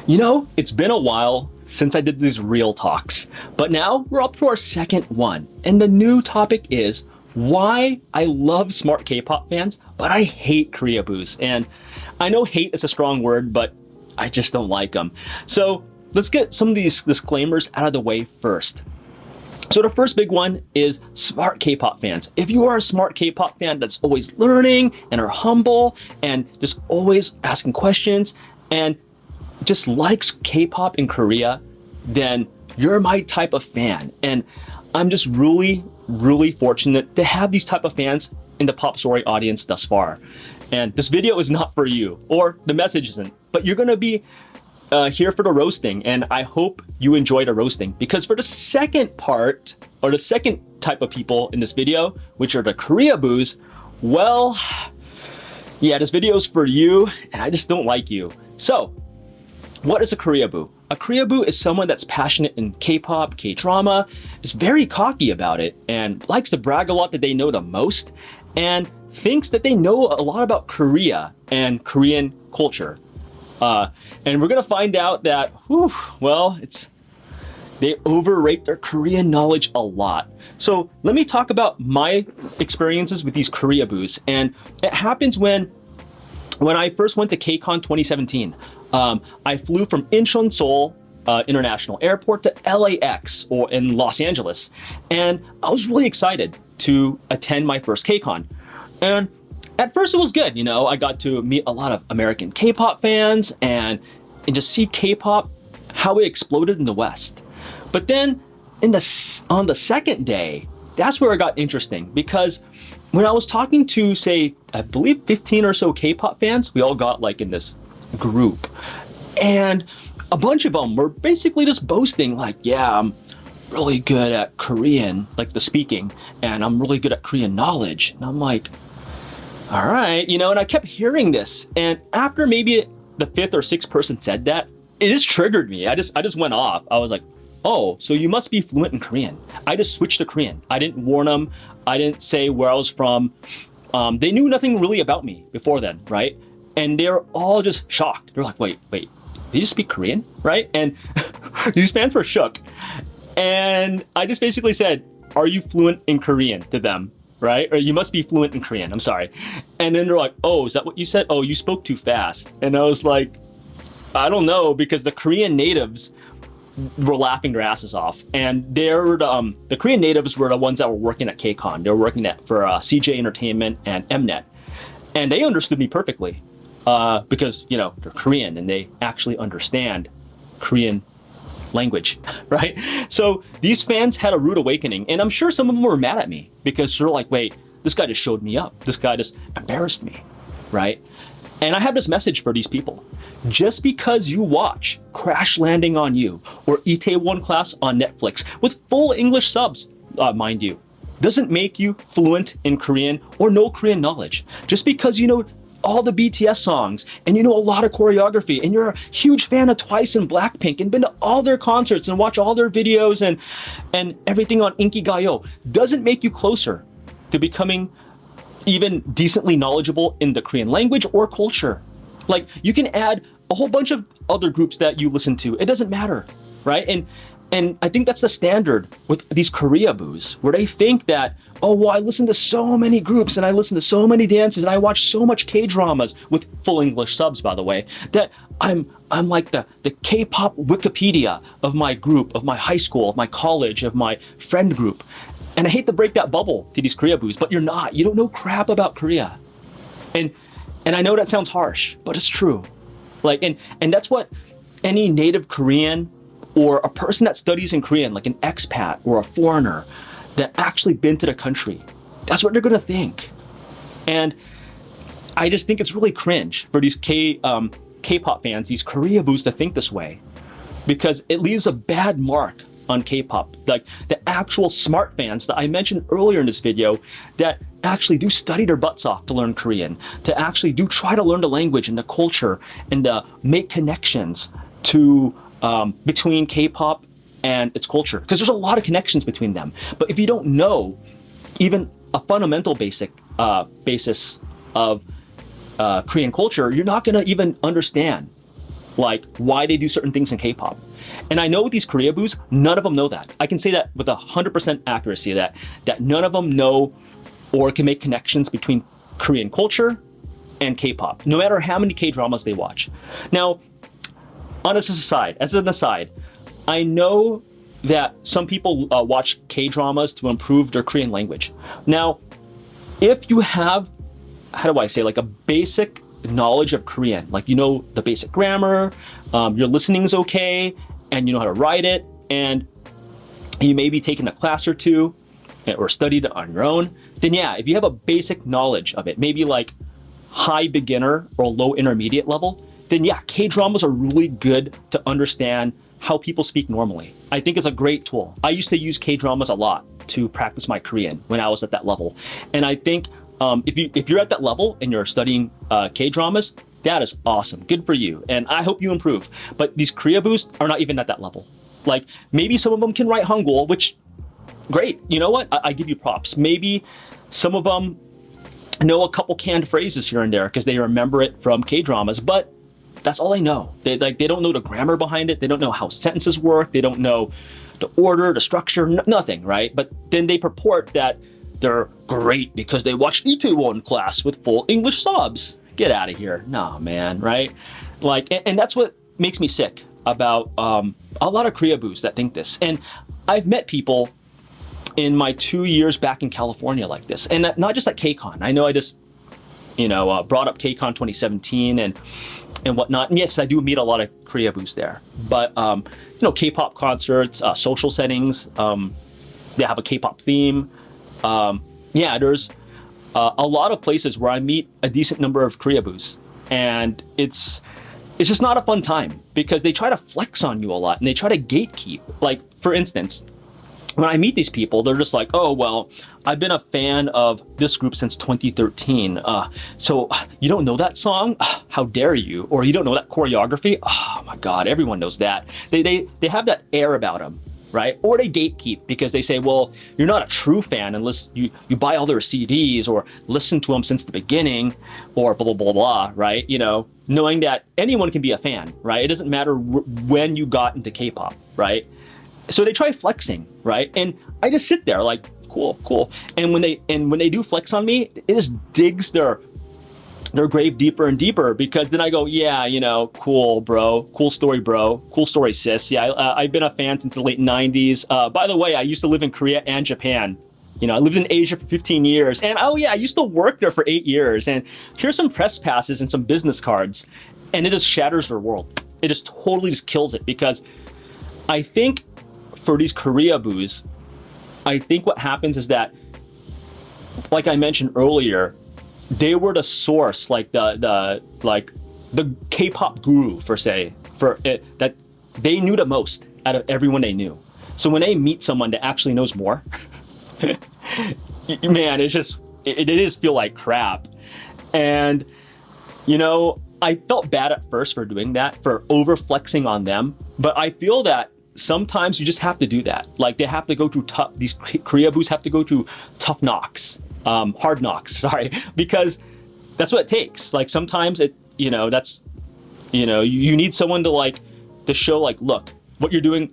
You know, it's been a while since I did these real talks, but now we're up to our second one. And the new topic is why I love smart K-pop fans, but I hate Koreaboos. And I know hate is a strong word, but I just don't like them. So let's get some of these disclaimers out of the way first. So the first big one is smart K-pop fans. If you are a smart K-pop fan that's always learning and are humble and just always asking questions and just likes K-pop in Korea, then you're my type of fan. And I'm just really fortunate to have these type of fans in the Pop Story audience thus far. And this video is not for you, or the message isn't, but you're gonna be here for the roasting, and I hope you enjoy the roasting, because for the second part, or the second type of people in this video, which are the Koreaboos, well, yeah, this video is for you, and I just don't like you. So, what is a Koreaboo? A Koreaboo is someone that's passionate in K-pop, K-drama, is very cocky about it, and likes to brag a lot that they know the most, and thinks that they know a lot about Korea and Korean culture. And we're gonna find out that, they overrate their Korean knowledge a lot. So let me talk about my experiences with these Koreaboos. And it happens when I first went to KCON 2017. I flew from Incheon Seoul International Airport to LAX, or in Los Angeles. And I was really excited to attend my first KCON. And at first it was good, you know, I got to meet a lot of American K-pop fans and just see K-pop, how it exploded in the West. But then on the second day, that's where it got interesting, because when I was talking to, say, I believe 15 or so K-pop fans, we all got like in this group, and a bunch of them were basically just boasting like, yeah, I'm really good at Korean, like the speaking, and I'm really good at Korean knowledge. And I'm like, all right, you know, and I kept hearing this. And after maybe the fifth or sixth person said that, it just triggered me. I just went off. I was like, oh, so you must be fluent in Korean. I just switched to Korean. I didn't warn them. I didn't say where I was from. They knew nothing really about me before then, right? And they're all just shocked. They're like, wait, did you speak Korean, right? And these fans were shook. And I just basically said, are you fluent in Korean to them? Right? Or you must be fluent in Korean, I'm sorry. And then they're like, oh, is that what you said? Oh, you spoke too fast. And I was like, I don't know, because the Korean natives were laughing their asses off. And they're the Korean natives were the ones that were working at KCON. They were working for CJ Entertainment and Mnet. And they understood me perfectly because, you know, they're Korean and they actually understand Korean language, right? So these fans had a rude awakening, and I'm sure some of them were mad at me because they're like, wait, this guy just showed me up. This guy just embarrassed me, right? And I have this message for these people. Just because you watch Crash Landing on You or Itaewon Class on Netflix with full English subs, mind you, doesn't make you fluent in Korean or know Korean knowledge. Just because you know all the BTS songs and you know a lot of choreography and you're a huge fan of Twice and Blackpink and been to all their concerts and watch all their videos and everything on Inkigayo doesn't make you closer to becoming even decently knowledgeable in the Korean language or culture. Like, you can add a whole bunch of other groups that you listen to. It doesn't matter, right? And I think that's the standard with these Koreaboos, where they think that, oh, well, I listen to so many groups and I listen to so many dances and I watch so much K-dramas with full English subs, by the way, that I'm like the K-pop Wikipedia of my group, of my high school, of my college, of my friend group. And I hate to break that bubble to these Koreaboos, but you're not. You don't know crap about Korea. And I know that sounds harsh, but it's true. Like, and that's what any native Korean or a person that studies in Korean, like an expat or a foreigner that actually been to the country, that's what they're gonna think. And I just think it's really cringe for these K-pop fans, these Koreaboos, to think this way, because it leaves a bad mark on K-pop. Like the actual smart fans that I mentioned earlier in this video that actually do study their butts off to learn Korean, to actually do try to learn the language and the culture and make connections to between K-pop and its culture, because there's a lot of connections between them. But if you don't know even a fundamental basis of Korean culture, you're not gonna even understand like why they do certain things in K-pop. And I know with these Koreaboos, none of them know that. I can say that with 100% accuracy that none of them know or can make connections between Korean culture and K-pop, no matter how many K-dramas they watch. Now, as an aside, I know that some people watch K-dramas to improve their Korean language. Now, if you have, how do I say, like a basic knowledge of Korean, like you know the basic grammar, your listening is okay, and you know how to write it, and you maybe taken a class or two or studied it on your own, then yeah, if you have a basic knowledge of it, maybe like high beginner or low intermediate level, then yeah, K-dramas are really good to understand how people speak normally. I think it's a great tool. I used to use K-dramas a lot to practice my Korean when I was at that level. And I think if you're at that level and you're studying K-dramas, that is awesome. Good for you. And I hope you improve. But these Koreaboos are not even at that level. Like maybe some of them can write Hangul, which great. You know what? I give you props. Maybe some of them know a couple canned phrases here and there because they remember it from K-dramas, but that's all they know. They don't know the grammar behind it. They don't know how sentences work. They don't know the order, the structure, nothing, right? But then they purport that they're great because they watched Itaewon class with full English subs. Get out of here. Nah, man, right? Like, and that's what makes me sick about a lot of Koreaboos that think this. And I've met people in my 2 years back in California like this. And not just at KCON. I know I just, brought up KCON 2017 and whatnot. And yes, I do meet a lot of Koreaboos there. But, K-pop concerts, social settings, they have a K-pop theme. There's a lot of places where I meet a decent number of Koreaboos. And it's just not a fun time because they try to flex on you a lot and they try to gatekeep. Like, for instance, when I meet these people, they're just like, oh, well, I've been a fan of this group since 2013. So you don't know that song? How dare you? Or you don't know that choreography? Oh my God, everyone knows that. They have that air about them, right? Or they gatekeep because they say, well, you're not a true fan unless you buy all their CDs or listen to them since the beginning or blah, blah, blah, blah, right? Knowing that anyone can be a fan, right? It doesn't matter when you got into K-pop, right? So they try flexing, right? And I just sit there like, cool. And when they do flex on me, it just digs their grave deeper and deeper because then I go, yeah, cool, bro. Cool story, bro. Cool story, sis. Yeah, I've been a fan since the late 90s. By the way, I used to live in Korea and Japan. I lived in Asia for 15 years. And oh yeah, I used to work there for 8 years. And here's some press passes and some business cards. And it just shatters their world. It just totally just kills it because I think for these Koreaboos, I think what happens is that, like I mentioned earlier, they were the source, like the K-pop guru for it, that they knew the most out of everyone they knew. So when they meet someone that actually knows more, man, it is feel like crap. And I felt bad at first for doing that, for over flexing on them, but I feel that sometimes you just have to do that. Like they have to go through these Koreaboos have to go through tough knocks, hard knocks, sorry, because that's what it takes. Like sometimes you need someone to show like, look, what you're doing,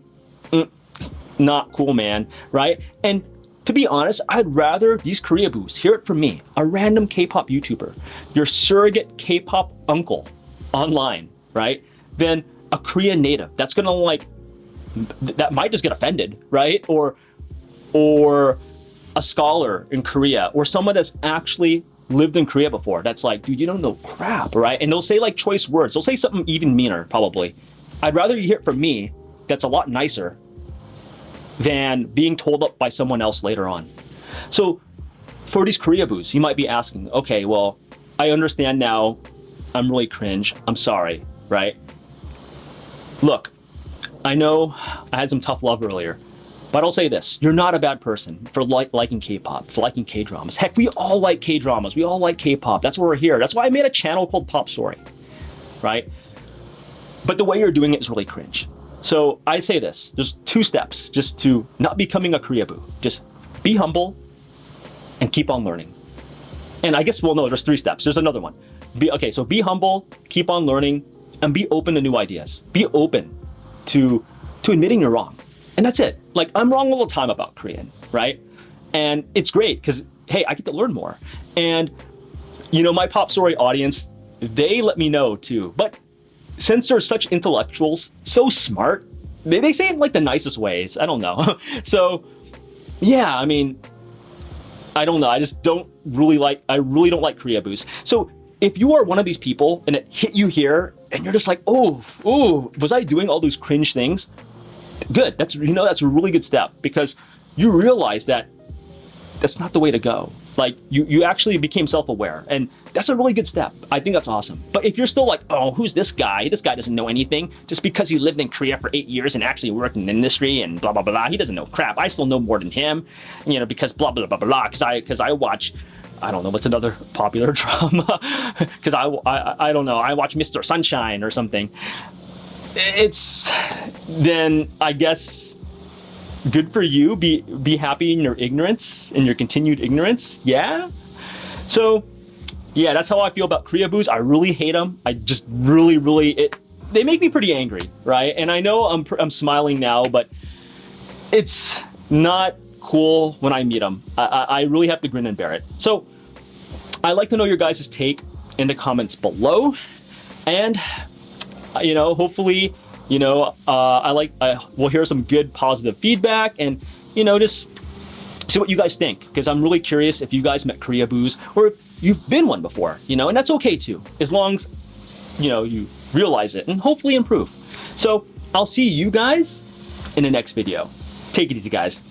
not cool, man, right? And to be honest, I'd rather these Koreaboos hear it from me, a random K-pop YouTuber, your surrogate K-pop uncle online, right? Than a Korean native that's gonna that might just get offended, right? Or a scholar in Korea, or someone that's actually lived in Korea before. That's like, dude, you don't know crap, right? And they'll say like choice words. They'll say something even meaner, probably. I'd rather you hear it from me that's a lot nicer than being told up by someone else later on. So for these Koreaboos, you might be asking, okay, well, I understand now. I'm really cringe. I'm sorry, right? Look, I know I had some tough love earlier, but I'll say this. You're not a bad person for liking K-pop, for liking K-dramas. Heck, we all like K-dramas. We all like K-pop. That's why we're here. That's why I made a channel called Pop Story, right? But the way you're doing it is really cringe. So I say this. There's 2 steps just to not becoming a Koreaboo. Just be humble and keep on learning. And I guess, well, no, there's 3 steps. There's another one. So be humble, keep on learning, and be open to new ideas. Be open to admitting you're wrong. And that's it. Like, I'm wrong all the time about Korean, right? And it's great because, hey, I get to learn more. And, you know, my Pop Story audience, they let me know too. But since they're such intellectuals, so smart, they say it in like the nicest ways. I don't know. So, yeah, I mean, I don't know. I just don't really like, I really don't like Koreaboos. So if you are one of these people and it hit you here and you're just like, oh, was I doing all those cringe things? Good. That's, you know, that's a really good step because you realize that that's not the way to go. Like you actually became self-aware, and that's a really good step. I think that's awesome. But if you're still like, oh, who's this guy? This guy doesn't know anything just because he lived in Korea for 8 years and actually worked in the industry and blah, blah, blah. He doesn't know crap. I still know more than him, you know, because blah, blah, blah, blah, because I watch, I don't know, what's another popular drama? Because I don't know. I watch Mr. Sunshine or something. It's, then I guess, good for you. Be happy in your ignorance, in your continued ignorance. Yeah. So, yeah, that's how I feel about Koreaboos. I really hate them. I just really, they make me pretty angry, right? And I know I'm smiling now, but it's not cool when I meet them. I really have to grin and bear it. So, I'd like to know your guys' take in the comments below, and you know, hopefully, you know, we'll hear some good positive feedback, and you know, just see what you guys think, because I'm really curious if you guys met Koreaboos or if you've been one before, you know, and that's okay too, as long as, you know, you realize it and hopefully improve. So I'll see you guys in the next video. Take it easy, guys.